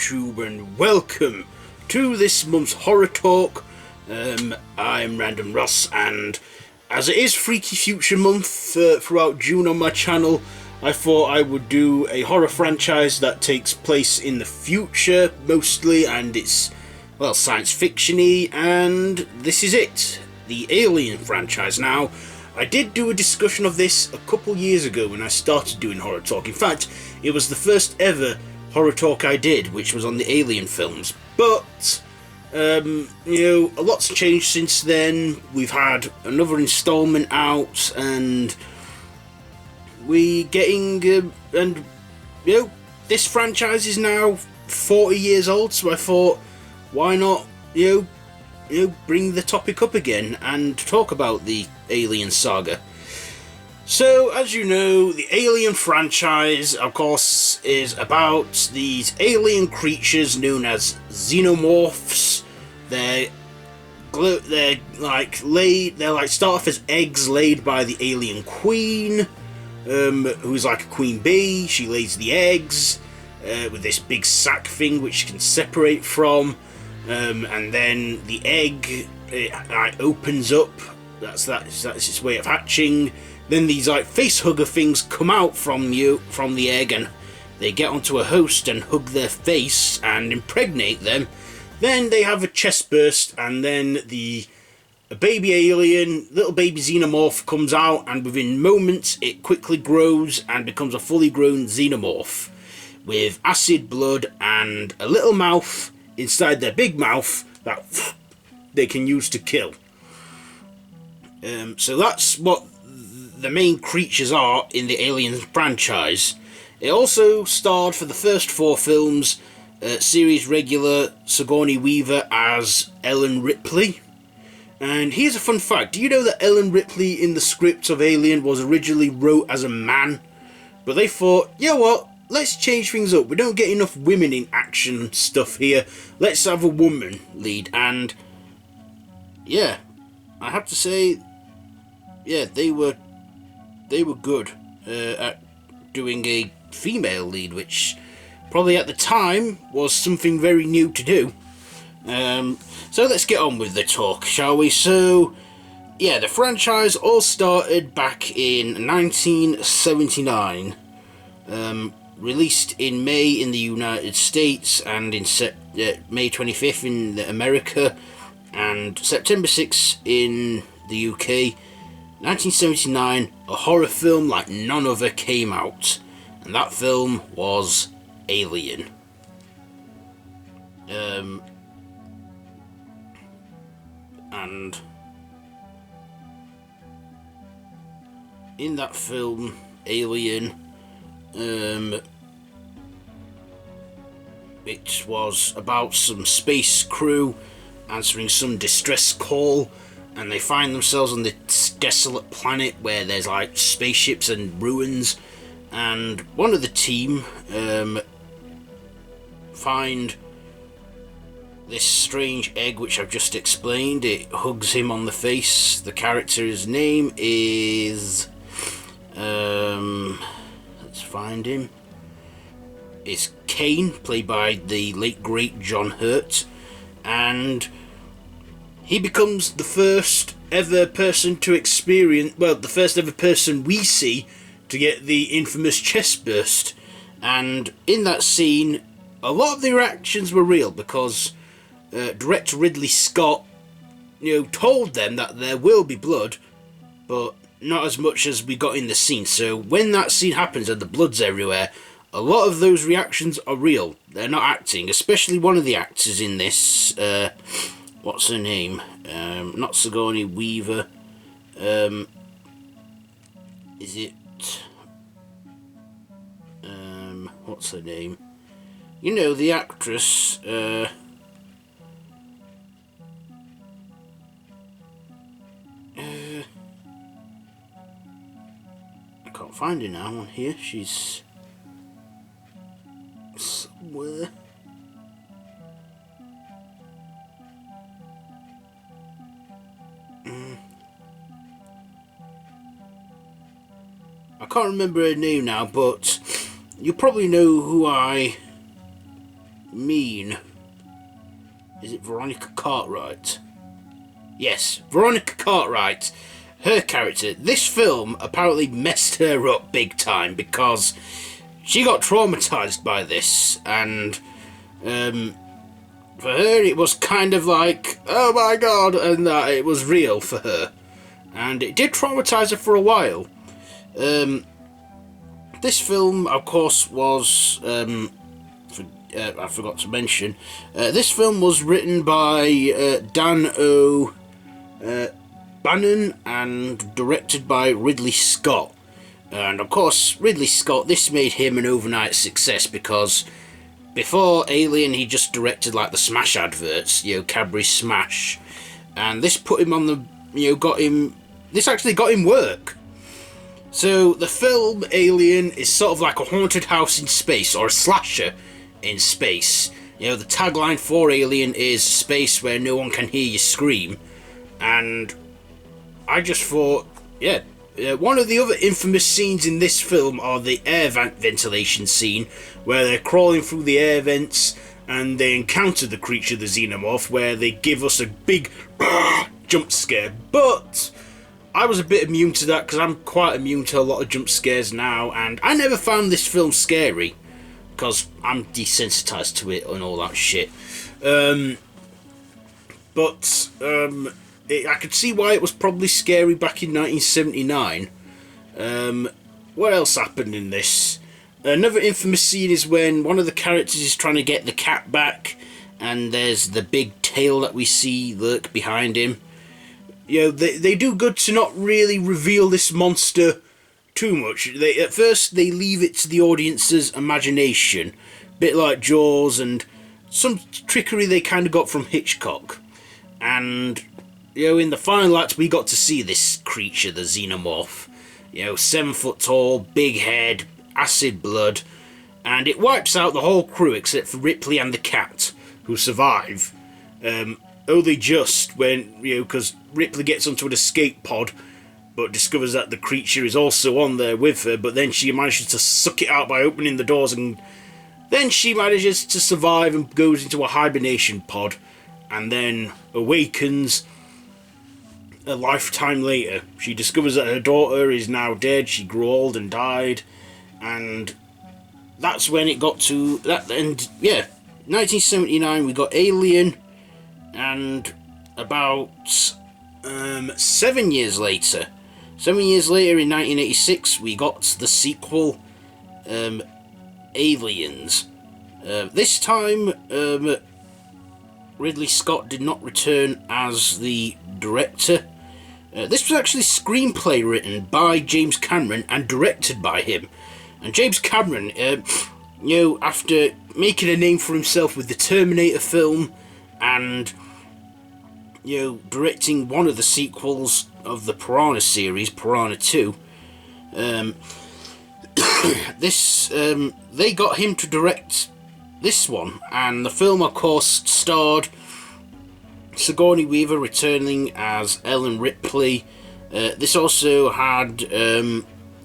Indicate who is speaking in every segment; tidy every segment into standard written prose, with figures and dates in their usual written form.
Speaker 1: YouTube, and welcome to this month's Horror Talk. I'm Random Ross, and as it is Freaky Future Month throughout June on my channel, I thought I would do a horror franchise that takes place in the future mostly, and it's, well, science fiction-y, and this is it, the Alien franchise. Now, I did do a discussion of this a couple years ago when I started doing Horror Talk. In fact, it was the first ever Horror Talk I did, which was on the Alien films. But, a lot's changed since then. We've had another installment out, and this franchise is now 40 years old, so I thought, why not, bring the topic up again and talk about the Alien saga. So, as you know, the Alien franchise, of course, is about these alien creatures known as xenomorphs. They start off as eggs laid by the alien queen, who's like a queen bee. She lays the eggs with this big sac thing which can separate from, and then the egg opens up. That's its way of hatching. Then these face hugger things come out from the egg, and they get onto a host and hug their face and impregnate them. Then they have a chest burst, and then a baby alien, little baby xenomorph comes out, and within moments it quickly grows and becomes a fully grown xenomorph with acid blood and a little mouth inside their big mouth that they can use to kill. So that's what the main creatures are in the Alien franchise. It also starred for the first 4 films series regular Sigourney Weaver as Ellen Ripley. And here's a fun fact: do you know that Ellen Ripley in the script of Alien was originally wrote as a man, but they thought, you know what, let's change things up, we don't get enough women in action stuff here, let's have a woman lead. And yeah, I have to say, yeah, they were good at doing a female lead, which probably at the time was something very new to do. So let's get on with the talk, shall we? So, yeah, the franchise all started back in 1979. Released in May in the United States, and in May 25th in America, and September 6th in the UK. 1979, a horror film like none other came out, and that film was Alien. And in that film, Alien, it was about some space crew answering some distress call, and they find themselves on this desolate planet where there's spaceships and ruins, and one of the team find this strange egg which I've just explained. It hugs him on the face. The character's name is let's find him. It's Kane, played by the late great John Hurt, and he becomes the first ever person to experience, well, the first ever person we see to get the infamous chest burst. And in that scene, a lot of the reactions were real, because director Ridley Scott, told them that there will be blood, but not as much as we got in the scene. So when that scene happens and the blood's everywhere, a lot of those reactions are real. They're not acting, especially one of the actors in this, what's her name? Not Sigourney Weaver. Is it? What's her name? The actress. I can't find her now on here. She's somewhere. I can't remember her name now, but you probably know who I mean? Is it Veronica Cartwright? Yes, Veronica Cartwright. Her character. This film apparently messed her up big time because she got traumatised by this, and for her it was kind of like, oh my god, and that it was real for her. And it did traumatise her for a while. This film, of course, was... I forgot to mention. This film was written by Dan O'Bannon and directed by Ridley Scott. And of course, Ridley Scott, this made him an overnight success because before Alien, he just directed like the Smash adverts, Cadbury Smash. And this put him on the, this actually got him work. So the film Alien is sort of like a haunted house in space, or a slasher in space. The tagline for Alien is space where no one can hear you scream. And I just thought, one of the other infamous scenes in this film are the air ventilation scene, where they're crawling through the air vents and they encounter the creature, the xenomorph, where they give us a big jump scare. But I was a bit immune to that because I'm quite immune to a lot of jump scares now, and I never found this film scary because I'm desensitized to it and all that shit. I could see why it was probably scary back in 1979. What else happened in this? Another infamous scene is when one of the characters is trying to get the cat back, and there's the big tail that we see lurk behind him. They do good to not really reveal this monster too much. At first they leave it to the audience's imagination, bit like Jaws and some trickery they kind of got from Hitchcock. And in the final act we got to see this creature, the xenomorph. 7 foot tall, big head, acid blood, and it wipes out the whole crew except for Ripley and the cat, who survive. Only just when, because Ripley gets onto an escape pod, but discovers that the creature is also on there with her, but then she manages to suck it out by opening the doors, and then she manages to survive and goes into a hibernation pod, and then awakens a lifetime later. She discovers that her daughter is now dead, she grew old and died, and that's when it got to that. And 1979 we got Alien, and about 7 years later in 1986 we got the sequel, Aliens. This time Ridley Scott did not return as the director. This was actually screenplay written by James Cameron and directed by him. And James Cameron, after making a name for himself with the Terminator film and directing one of the sequels of the Piranha series, Piranha 2, they got him to direct this one, and the film of course starred Sigourney Weaver returning as Ellen Ripley. This also had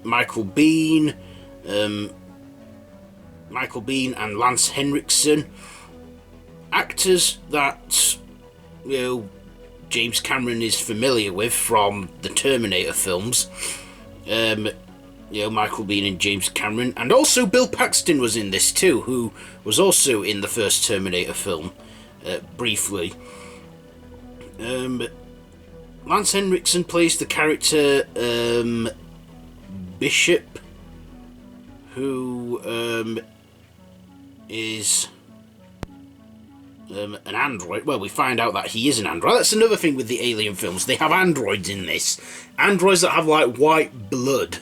Speaker 1: Michael Biehn and Lance Henriksen, actors that James Cameron is familiar with from the Terminator films. Michael Biehn and James Cameron, and also Bill Paxton was in this too, who was also in the first Terminator film briefly. Lance Henriksen plays the character Bishop, who is an android. Well, we find out that he is an android. That's another thing with the Alien films. They have androids in this. Androids that have like white blood.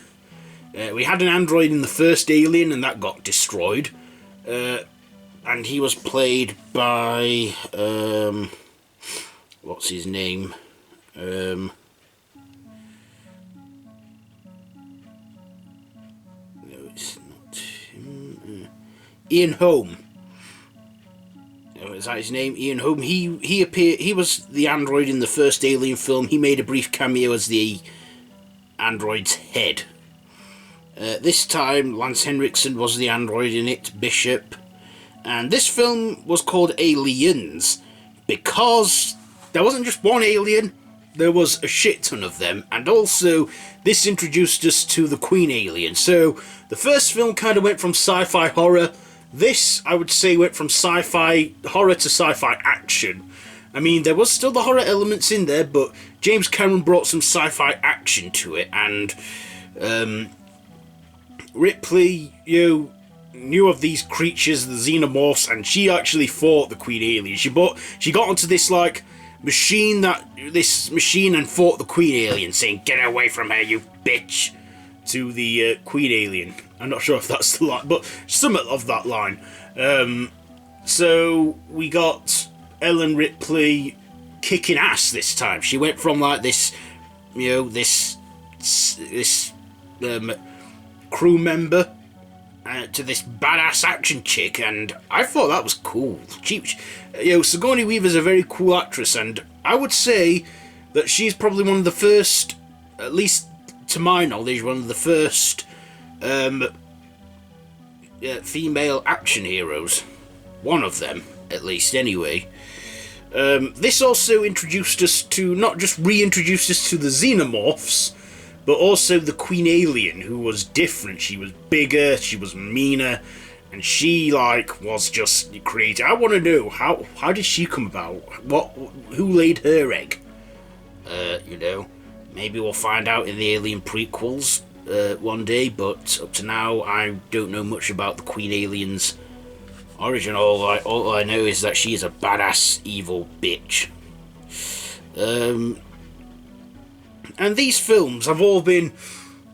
Speaker 1: We had an android in the first Alien and that got destroyed. And he was played by... what's his name? No, it's not him. Ian Holm. Is that his name? Ian Holm. He appeared. He was the android in the first Alien film. He made a brief cameo as the android's head. This time, Lance Henriksen was the android in it, Bishop, And this film was called Aliens because there wasn't just one alien, there was a shit ton of them. And also, this introduced us to the Queen alien. So, the first film kind of went from sci-fi horror. This, I would say, went from sci-fi horror to sci-fi action. I mean, there was still the horror elements in there, but James Cameron brought some sci-fi action to it. And Ripley, knew of these creatures, the xenomorphs, and she actually fought the Queen alien. She got onto this machine and fought the Queen alien, saying, "Get away from her, you bitch," to the Queen alien. I'm not sure if that's the line, but something of that line. So we got Ellen Ripley kicking ass this time. She went from this crew member to this badass action chick, and I thought that was cool. Sigourney Weaver's a very cool actress, and I would say that she's probably one of the first, at least to my knowledge, one of the first female action heroes. One of them, at least, anyway. This also introduced us to, not just reintroduced us to the xenomorphs, but also the Queen alien, who was different. She was bigger, she was meaner, and she was just created. I want to know how did she come about? Who laid her egg? Maybe we'll find out in the Alien prequels one day. But up to now, I don't know much about the Queen alien's origin. All I know is that she is a badass evil bitch. And these films have all been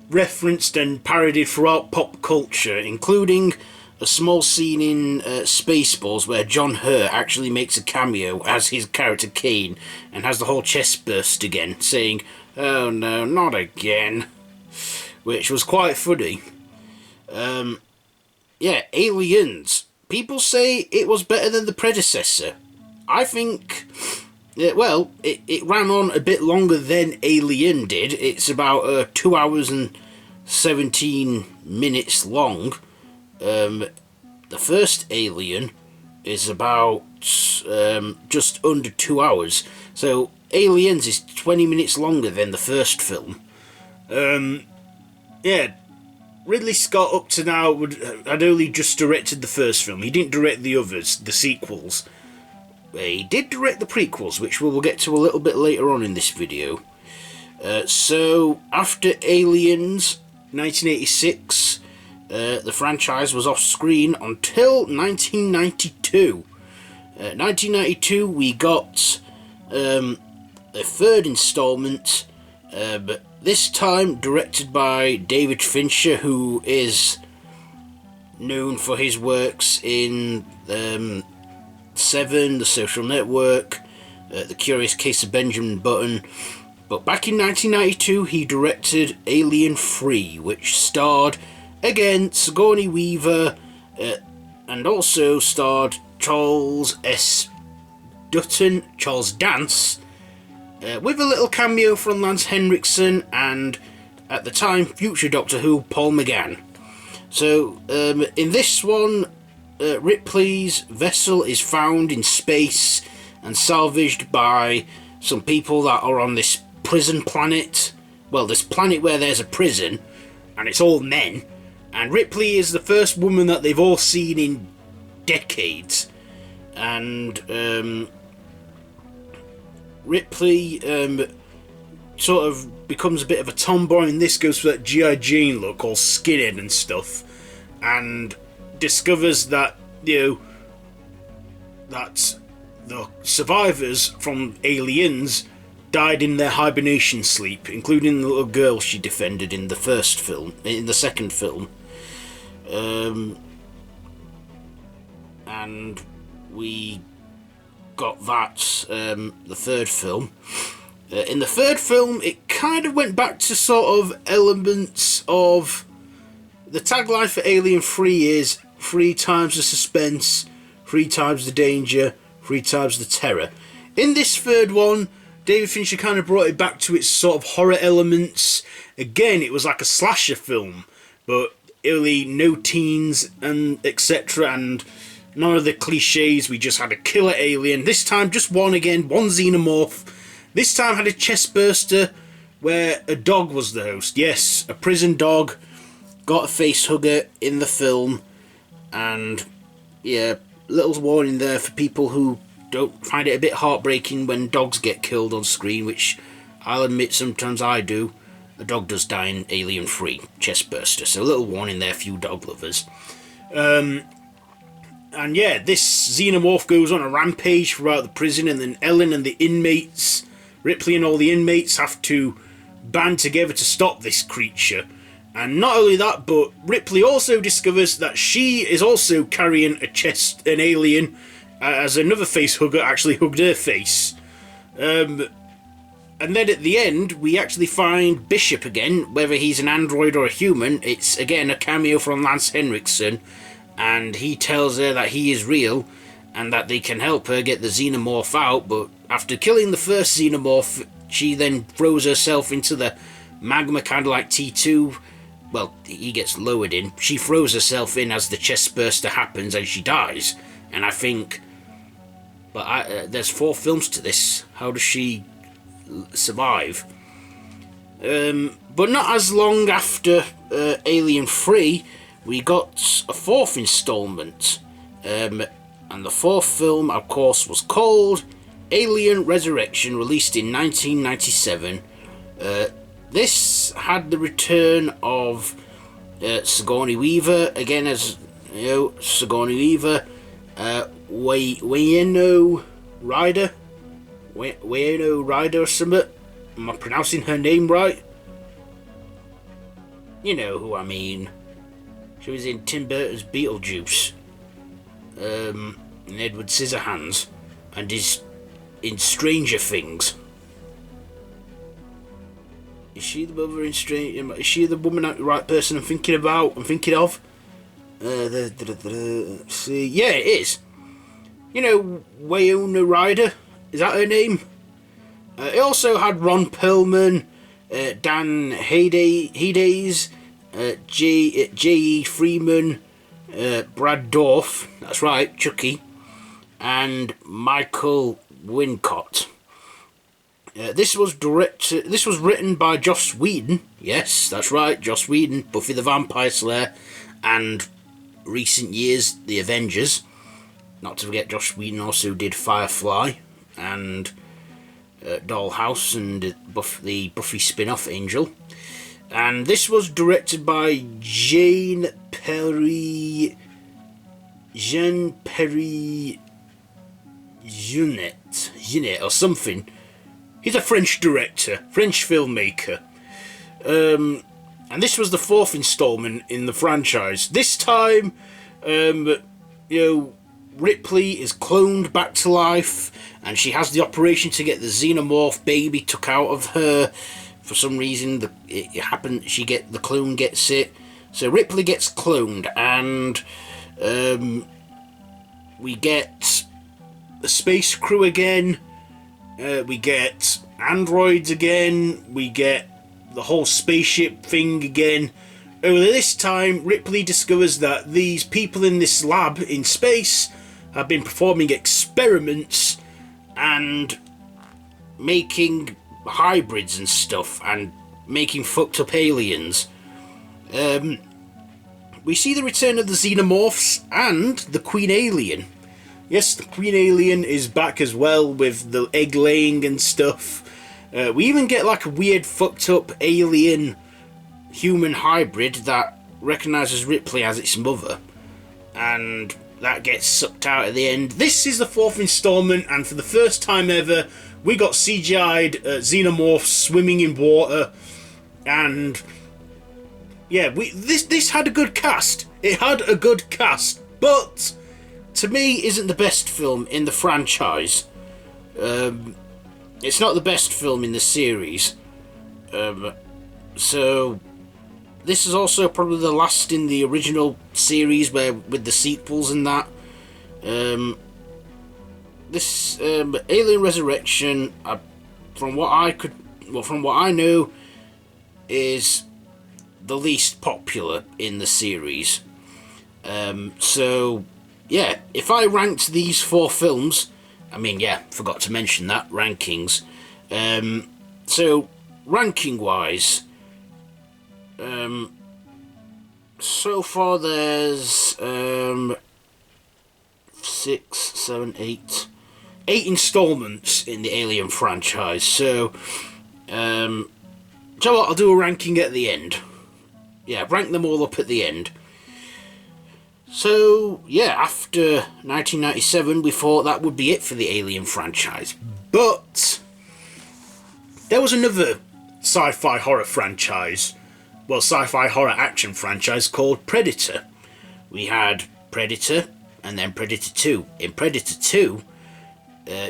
Speaker 1: referenced and parodied throughout pop culture, including a small scene in Spaceballs where John Hurt actually makes a cameo as his character Kane and has the whole chest burst again, saying, "Oh no, not again," which was quite funny. Aliens. People say it was better than the predecessor. I think... it ran on a bit longer than Alien did. It's about 2 hours and 17 minutes long. The first Alien is about just under 2 hours. So Aliens is 20 minutes longer than the first film. Ridley Scott up to now had only just directed the first film. He didn't direct the others, the sequels. He did direct the prequels, which we will get to a little bit later on in this video. So, after Aliens, 1986, the franchise was off screen until 1992. 1992, we got a third installment, but this time directed by David Fincher, who is known for his works in Seven, The Social Network, The Curious Case of Benjamin Button. But back in 1992, he directed Alien 3, which starred, again, Sigourney Weaver, and also starred Charles Dance, with a little cameo from Lance Henriksen and, at the time, future Doctor Who, Paul McGann. So, in this one, Ripley's vessel is found in space and salvaged by some people that are on this prison planet. Well, this planet where there's a prison, and it's all men. And Ripley is the first woman that they've all seen in decades. And Ripley sort of becomes a bit of a tomboy, and this goes for that G.I. Jane look, all skinhead and stuff. And discovers that, that the survivors from Aliens died in their hibernation sleep, including the little girl she defended in the second film. And we got that, the third film. In the third film, it kind of went back to sort of elements of... The tagline for Alien 3 is 3 times the suspense, 3 times the danger, 3 times the terror. In this third one, David Fincher kind of brought it back to its sort of horror elements. Again, it was like a slasher film, but only no teens and etc. And None of the cliches, we just had a killer alien. This time, just one again, one xenomorph. This time had a chest burster where a dog was the host. Yes, a prison dog got a face hugger in the film. And, yeah, little warning there for people who don't find it a bit heartbreaking when dogs get killed on screen, which I'll admit sometimes I do. A dog does die in Alien 3, chest burster. So a little warning there for you dog lovers. And yeah, this xenomorph goes on a rampage throughout the prison, and then Ellen and the inmates, Ripley and all the inmates, have to band together to stop this creature. And not only that, but Ripley also discovers that she is also carrying an alien, as another face hugger actually hugged her face. And then at the end, we actually find Bishop again, whether he's an android or a human. It's again a cameo from Lance Henriksen. And he tells her that he is real and that they can help her get the xenomorph out, but after killing the first xenomorph, she then throws herself into the magma, kind of like T2. Well, he gets lowered in. She throws herself in as the chest burster happens and she dies. And I think, but there's 4 films to this. How does she survive? But not as long after Alien 3, we got a 4th installment, and the 4th film, of course, was called Alien Resurrection, released in 1997. This had the return of Sigourney Weaver, again as you know, Sigourney Weaver, Winona Ryder or something. Am I pronouncing her name right? You know who I mean. She was in Tim Burton's Beetlejuice, and Edward Scissorhands, and is in Stranger Things. Is she the mother in Stranger? Is she the woman, the right person I'm thinking about? I'm thinking of. See, yeah, it is. You know, Winona Ryder. Is that her name? It also had Ron Perlman, Dan Hades. J.E. Freeman, Brad Dourif, that's right, Chucky, and Michael Wincott. This was written by Joss Whedon. Yes, that's right, Joss Whedon, Buffy the Vampire Slayer, and recent years The Avengers. Not to forget, Joss Whedon also did Firefly and Dollhouse and the Buffy spin-off Angel. And this was directed by Jean Perry Jeunet or something. He's a French director, French filmmaker. And this was the 4th installment in the franchise. This time, Ripley is cloned back to life, and she has the operation to get the xenomorph baby took out of her. For some reason, it happened. The clone gets it. So Ripley gets cloned, and we get the space crew again. We get androids again. We get the whole spaceship thing again. Only this time, Ripley discovers that these people in this lab in space have been performing experiments and making hybrids and stuff and making fucked up aliens. We see the return of the xenomorphs and the Queen Alien. Yes, the Queen Alien is back as well with the egg laying and stuff. We even get like a weird fucked up alien human hybrid that recognises Ripley as its mother, and that gets sucked out at the end. This is the 4th installment, and for the first time ever, we got CGI'd xenomorphs swimming in water, and yeah, this had a good cast. It had a good cast, but to me, isn't the best film in the franchise. It's not the best film in the series. So this is also probably the last in the original series, where with the sequels and that. This Alien Resurrection, from what I know, is the least popular in the series. So yeah, if I ranked these 4 films, I mean, yeah, forgot to mention that, rankings. So, ranking-wise, so far there's 6, 7, 8 installments in the Alien franchise. So, do you know what? I'll do a ranking at the end. Yeah, rank them all up at the end. So, yeah, after 1997, we thought that would be it for the Alien franchise. But there was another sci-fi horror franchise, well, sci-fi horror action franchise called Predator. We had Predator and then Predator 2. In Predator 2,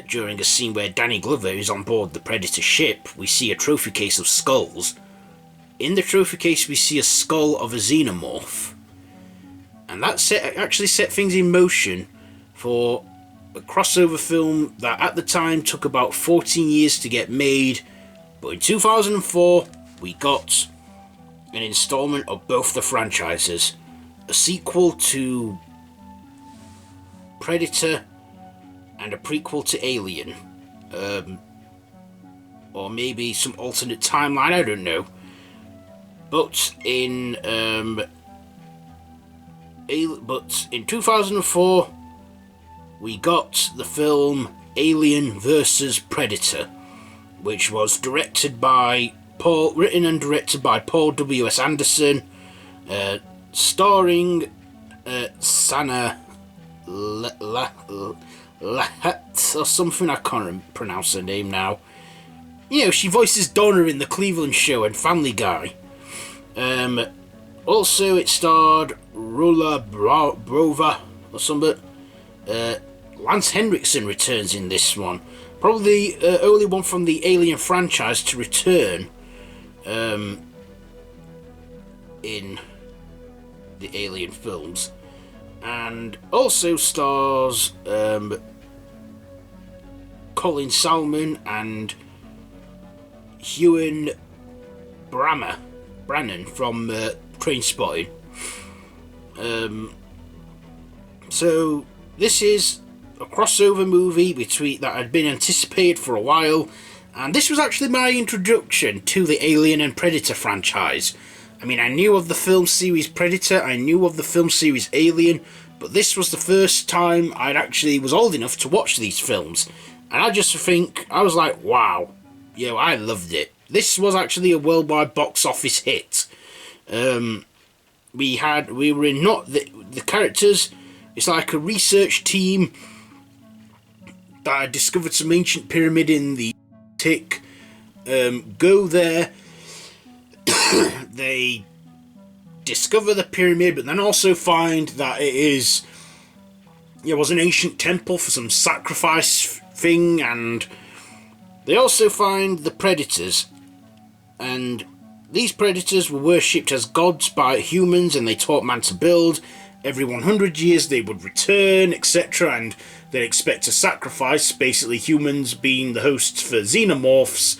Speaker 1: during a scene where Danny Glover is on board the Predator ship, we see a trophy case of skulls. In the trophy case, we see a skull of a xenomorph. And that actually set things in motion for a crossover film that at the time took about 14 years to get made. But in 2004, we got an installment of both the franchises. A sequel to Predator and a prequel to Alien. Or maybe some alternate timeline, I don't know. But in 2004, we got the film Alien vs. Predator, which was written and directed by Paul W.S. Anderson, starring Sana Lahat or something, I can't pronounce her name now. You know, she voices Donna in The Cleveland Show and Family Guy. Also, it starred Rula Brova or something. Lance Henriksen returns in this one. Probably the only one from the Alien franchise to return in the Alien films. And also stars Colin Salmon and Ewan Brannan from Trainspotting. So this is a crossover movie that had been anticipated for a while, and this was actually my introduction to the Alien and Predator franchise. I mean, I knew of the film series Predator, I knew of the film series Alien, but this was the first time I actually was old enough to watch these films, and I just think, I was like, wow, I loved it. This was actually a worldwide box office hit. We were in the characters. It's like a research team that had discovered some ancient pyramid in the Arctic. Go there. They discover the pyramid, but then also find that it was an ancient temple for some sacrifice thing, and they also find the predators, and these predators were worshipped as gods by humans, and they taught man to build. Every 100 years they would return, etc., and they'd expect a sacrifice, basically humans being the hosts for xenomorphs.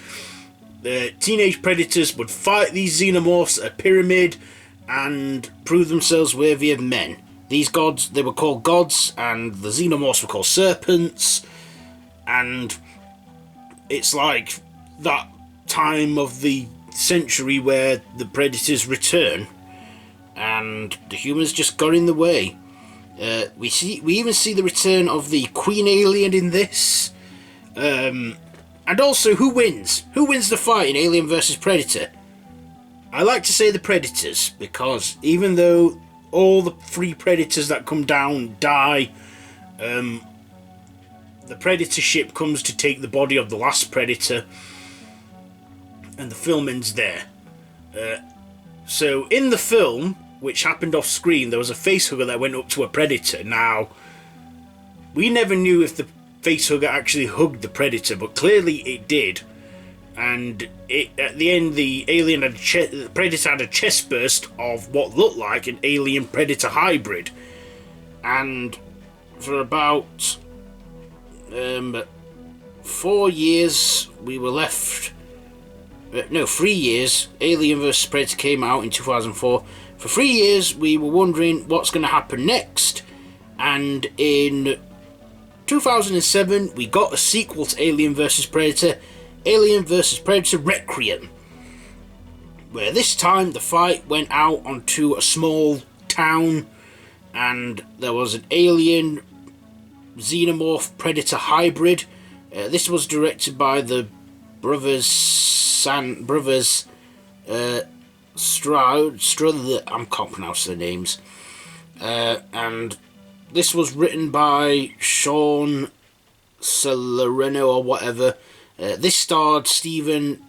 Speaker 1: The teenage predators would fight these xenomorphs at a pyramid and prove themselves worthy of men. These gods, they were called gods, and the xenomorphs were called serpents, and it's like that time of the century where the predators return, and the humans just got in the way. We even see the return of the Queen Alien in this. And also, who wins? Who wins the fight in Alien vs. Predator? I like to say the Predators, because even though all the 3 Predators that come down die, the Predator ship comes to take the body of the last Predator, and the film ends there. So in the film, which happened off screen, there was a facehugger that went up to a Predator. Now, we never knew if the facehugger actually hugged the Predator, but clearly it did. And at the end, the Predator had a chest burst of what looked like an Alien-Predator hybrid. And for about 4 years, we were left... 3 years. Alien vs. Predator came out in 2004. For 3 years, we were wondering what's going to happen next. And in 2007, we got a sequel to Alien vs. Predator, Alien vs. Predator Requiem, where this time the fight went out onto a small town, and there was an alien xenomorph predator hybrid. This was directed by the brothers Stroud. I can't pronounce their names. And this was written by Sean Salerno or whatever. This starred Stephen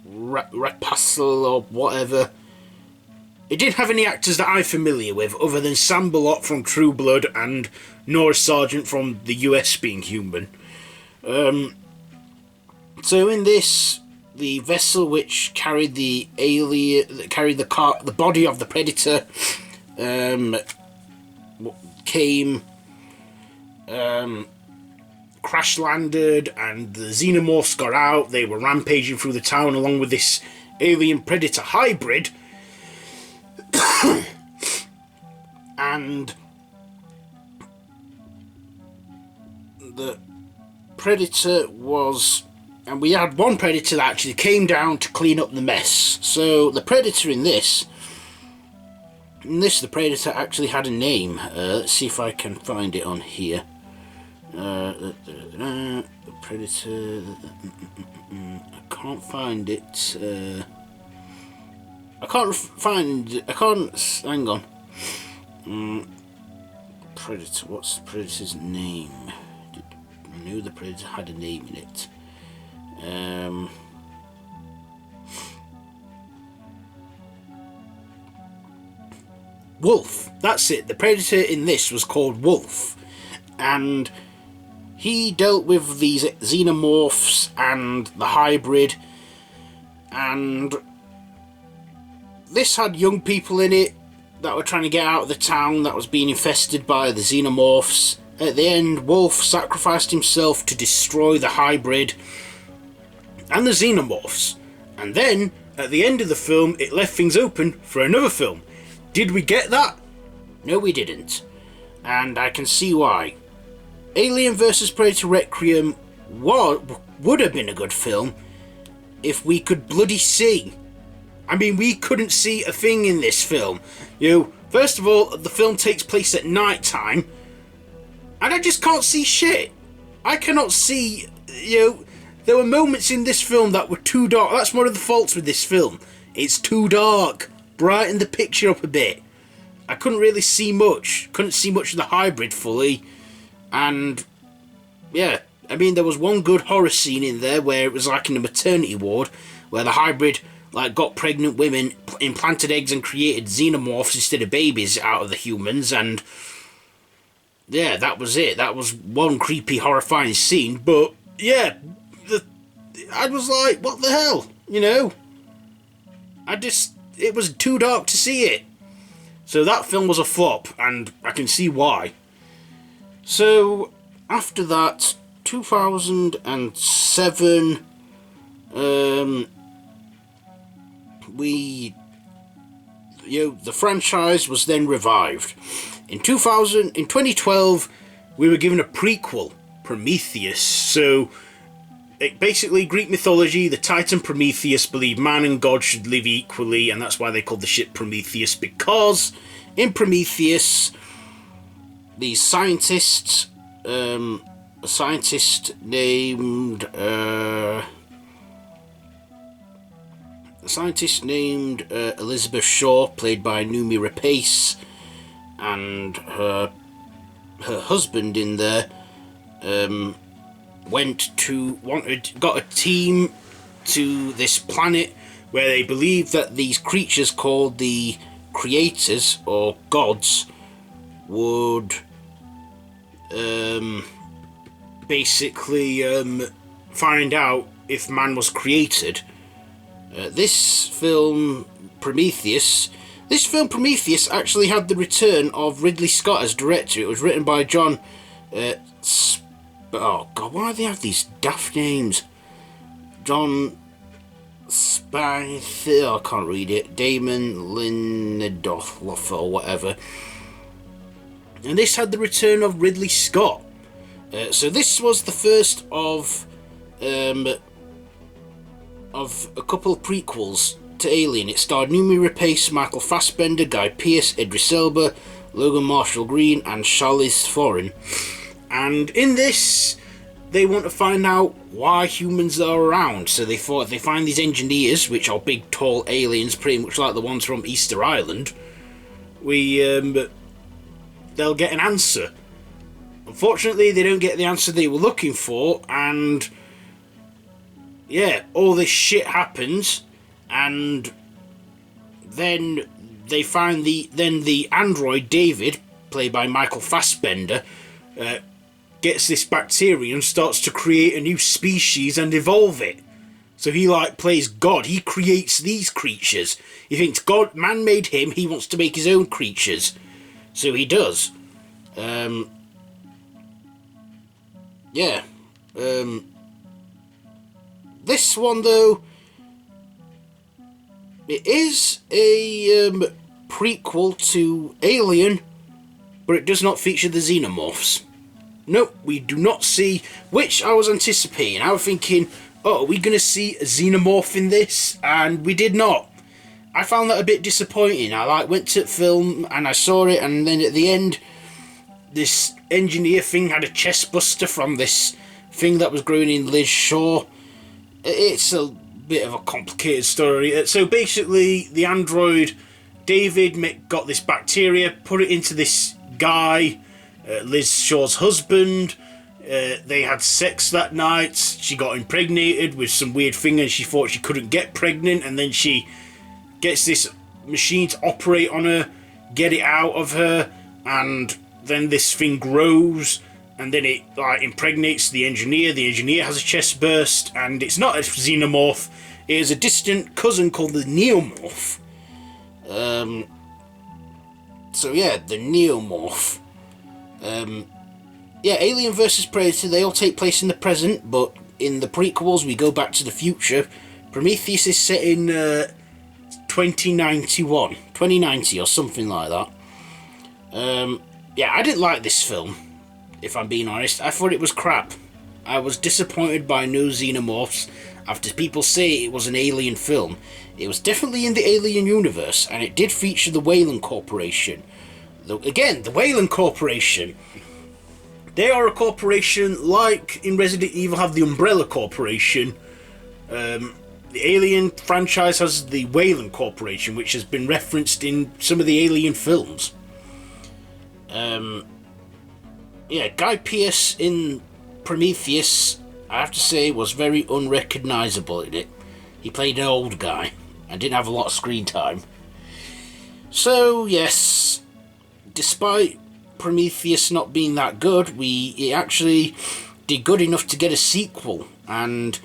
Speaker 1: Rapassel or whatever. It didn't have any actors that I'm familiar with, other than Sam Bullock from True Blood and Nora Sargent from The US Being Human. So in this, the vessel which carried the body of the Predator, came, crash landed, and the xenomorphs got out. They were rampaging through the town along with this alien predator hybrid. And the predator was, and we had one predator that actually came down to clean up the mess. So the predator the predator actually had a name. Let's see if I can find it on here. The predator, I can't find it. Hang on. Predator, what's the predator's name? I knew the predator had a name in it. Wolf, that's it. The predator in this was called Wolf, and he dealt with these xenomorphs and the hybrid, and this had young people in it that were trying to get out of the town that was being infested by the xenomorphs. At the end, Wolf sacrificed himself to destroy the hybrid and the xenomorphs, and then at the end of the film it left things open for another film. Did we get that? No, we didn't, and I can see why. Alien vs. Predator Requiem would have been a good film if we could bloody see. I mean, we couldn't see a thing in this film. First of all, the film takes place at night time, and I just can't see shit. I cannot see, there were moments in this film that were too dark. That's one of the faults with this film. It's too dark. Brighten the picture up a bit. I couldn't really see much. Couldn't see much of the hybrid fully. And, yeah, I mean, there was one good horror scene in there where it was like in a maternity ward, where the hybrid got pregnant women, implanted eggs and created xenomorphs instead of babies out of the humans, and yeah, that was it. That was one creepy, horrifying scene, but yeah, I was like, what the hell, it was too dark to see it. So that film was a flop, and I can see why. So, after that, 2007, the franchise was then revived. In 2012, we were given a prequel, Prometheus. So, basically, Greek mythology, the Titan Prometheus believed man and God should live equally, and that's why they called the ship Prometheus, because in Prometheus, these scientists, a scientist named Elizabeth Shaw, played by Noomi Rapace, and her husband in there, got a team to this planet where they believe that these creatures called the creators or gods would basically find out if man was created. This film Prometheus actually had the return of Ridley Scott as director. It was written by John oh god, why do they have these daft names? John Spithe, I can't read it. Damon Lindelof or whatever. and this had the return of Ridley Scott. So this was the first of a couple of prequels to Alien. It starred Noomi Rapace, Michael Fassbender, Guy Pearce, Idris Elba, Logan Marshall Green, and Charlize Theron. And in this, they want to find out why humans are around. So they thought if they find these engineers, which are big, tall aliens, pretty much like the ones from Easter Island, they'll get an answer. Unfortunately, they don't get the answer they were looking for, and yeah, all this shit happens, and then they find the android David, played by Michael Fassbender, gets this bacteria and starts to create a new species and evolve it. So he plays God. He creates these creatures. He thinks man made him. He wants to make his own creatures. So he does. This one, though, it is a prequel to Alien, but it does not feature the xenomorphs. Nope, we do not see, which I was anticipating. I was thinking, oh, are we going to see a xenomorph in this? And we did not. I found that a bit disappointing. I went to film and I saw it, and then at the end, this engineer thing had a chest buster from this thing that was growing in Liz Shaw. It's a bit of a complicated story. So basically, the android David got this bacteria, put it into this guy, Liz Shaw's husband. They had sex that night. She got impregnated with some weird thing, and she thought she couldn't get pregnant, and then she gets this machine to operate on her, get it out of her, and then this thing grows, and then it impregnates the engineer. The engineer has a chest burst, and it's not a xenomorph. It is a distant cousin called the neomorph. So yeah, the neomorph. Alien vs Predator, they all take place in the present, but in the prequels we go back to the future. Prometheus is set in 2090 or something like that. I didn't like this film, if I'm being honest. I thought it was crap. I was disappointed by no xenomorphs. After people say it was an alien film, it was definitely in the Alien universe, and it did feature the Weyland Corporation. Again, the Weyland Corporation. They are a corporation like in Resident Evil have the Umbrella Corporation. The Alien franchise has the Weyland Corporation, which has been referenced in some of the Alien films. Guy Pearce in Prometheus, I have to say, was very unrecognisable in it. He played an old guy and didn't have a lot of screen time. So, yes, despite Prometheus not being that good, it actually did good enough to get a sequel, and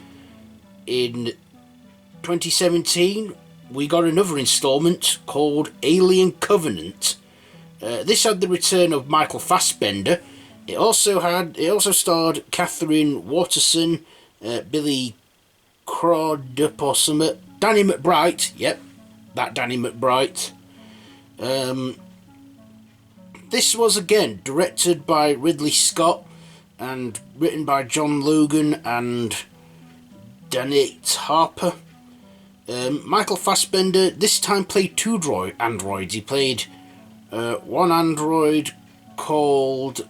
Speaker 1: in 2017 we got another installment called Alien Covenant. This had the return of Michael Fassbender. It also starred Catherine Waterston, Billy Crudup or something, Danny McBride. Yep, that Danny McBride. This was again directed by Ridley Scott and written by John Logan and Danette Harper. Michael Fassbender this time played two androids. He played one android called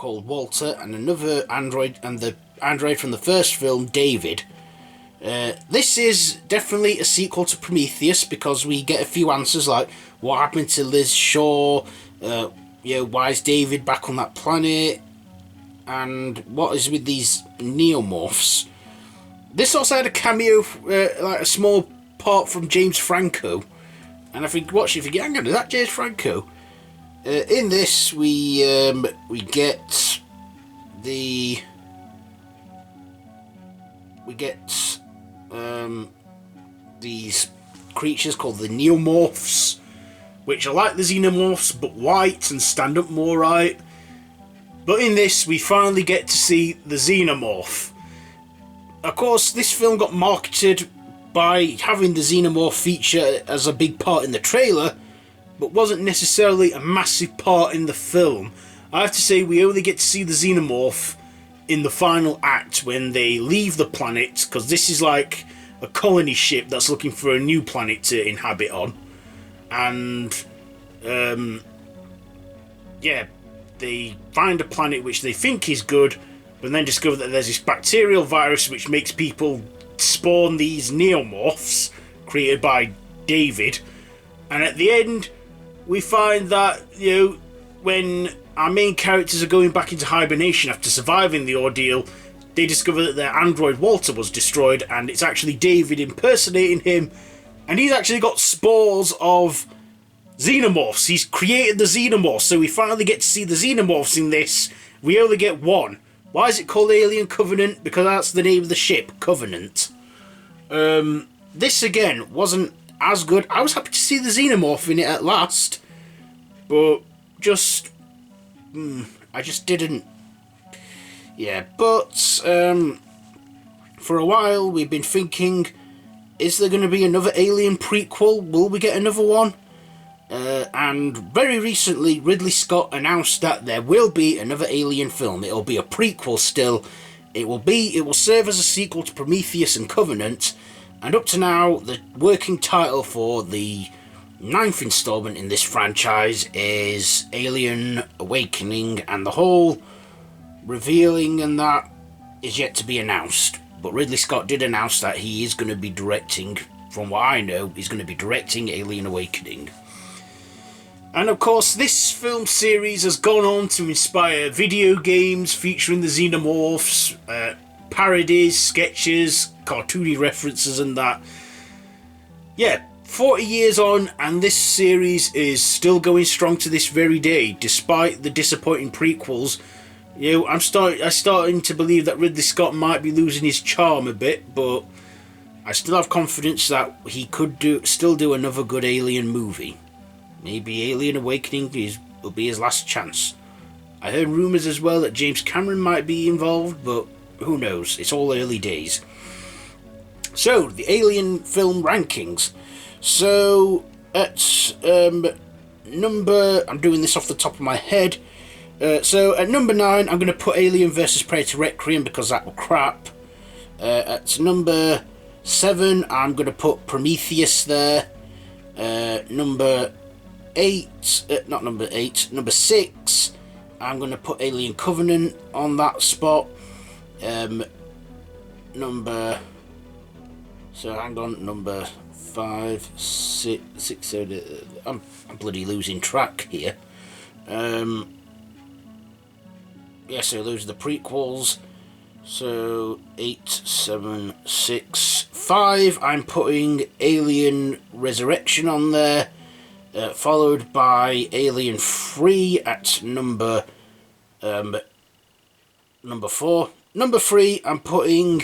Speaker 1: Walter, and another android, and the android from the first film, David. This is definitely a sequel to Prometheus, because we get a few answers like what happened to Liz Shaw, why is David back on that planet, and what is with these neomorphs. This also had a cameo, a small part from James Franco, and I think hang on, is that James Franco? In this we get these creatures called the neomorphs, which are like the xenomorphs but white and stand up more right. But in this we finally get to see the xenomorph. Of course, this film got marketed by having the xenomorph feature as a big part in the trailer, but wasn't necessarily a massive part in the film. I have to say, we only get to see the xenomorph in the final act when they leave the planet, because this is like a colony ship that's looking for a new planet to inhabit on. And they find a planet which they think is good, but then discover that there's this bacterial virus which makes people spawn these neomorphs created by David. And at the end, we find that, when our main characters are going back into hibernation after surviving the ordeal, they discover that their android Walter was destroyed, and it's actually David impersonating him, and he's actually got spores of xenomorphs. He's created the xenomorphs, so we finally get to see the xenomorphs in this. We only get one. Why is it called Alien Covenant? Because that's the name of the ship, Covenant. This again wasn't as good. I was happy to see the xenomorph in it at last, but I just didn't. Yeah, but for a while we've been thinking, is there going to be another Alien prequel? Will we get another one? And very recently Ridley Scott announced that there will be another Alien film. It'll be a prequel still. It will serve as a sequel to Prometheus and Covenant, and up to now the working title for the 9th installment in this franchise is Alien Awakening, and the whole revealing and that is yet to be announced. But Ridley Scott did announce that he is going to be directing, from what I know, he's going to be directing Alien Awakening. And of course, this film series has gone on to inspire video games featuring the xenomorphs, parodies, sketches, cartoony references and that. Yeah, 40 years on, and this series is still going strong to this very day, despite the disappointing prequels. I'm starting to believe that Ridley Scott might be losing his charm a bit, but I still have confidence that he could still do another good Alien movie. Maybe Alien Awakening will be his last chance. I heard rumours as well that James Cameron might be involved, but who knows? It's all early days. So, the Alien film rankings. So, at number... I'm doing this off the top of my head. So, at number 9, I'm going to put Alien vs Predator Requiem because that was crap. At number 7, I'm going to put Prometheus there. Number 6, I'm going to put Alien Covenant on that spot. Number 5, 6, 7, I'm bloody losing track here. So those are the prequels. So 8, 7, 6, 5, I'm putting Alien Resurrection on there, followed by Alien 3 at number 4. Number 3, I'm putting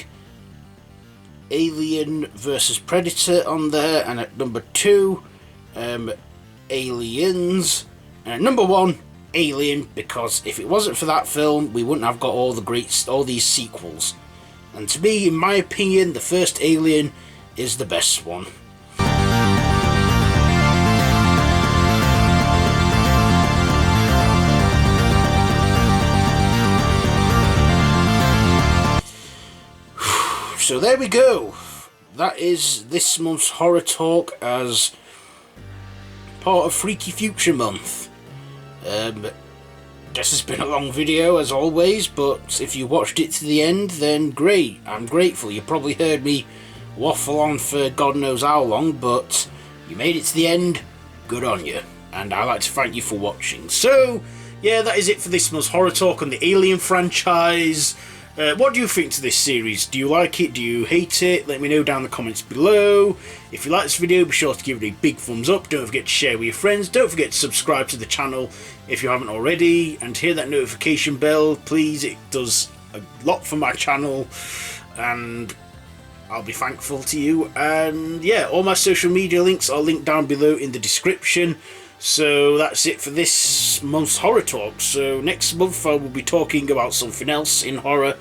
Speaker 1: Alien vs Predator on there, and at number 2, Aliens, and at number 1, Alien, because if it wasn't for that film, we wouldn't have got all these sequels. And to me, in my opinion, the first Alien is the best one. So there we go. That is this month's Horror Talk as part of Freaky Future Month. This has been a long video as always, but if you watched it to the end, then great. I'm grateful. You probably heard me waffle on for God knows how long, but you made it to the end. Good on you. And I'd like to thank you for watching. So, yeah, that is it for this month's Horror Talk on the Alien franchise. What do you think to this series? Do you like it? Do you hate it? Let me know down in the comments below. If you like this video, be sure to give it a big thumbs up. Don't forget to share with your friends. Don't forget to subscribe to the channel if you haven't already. And hit that notification bell, please. It does a lot for my channel. And I'll be thankful to you. And yeah, all my social media links are linked down below in the description. So that's it for this month's Horror Talk. So next month I will be talking about something else in horror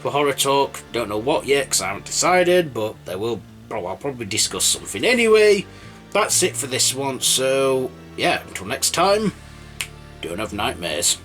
Speaker 1: for Horror Talk. Don't know what yet because I haven't decided, but I'll probably discuss something anyway. that's it for this one. So, yeah, until next time, don't have nightmares.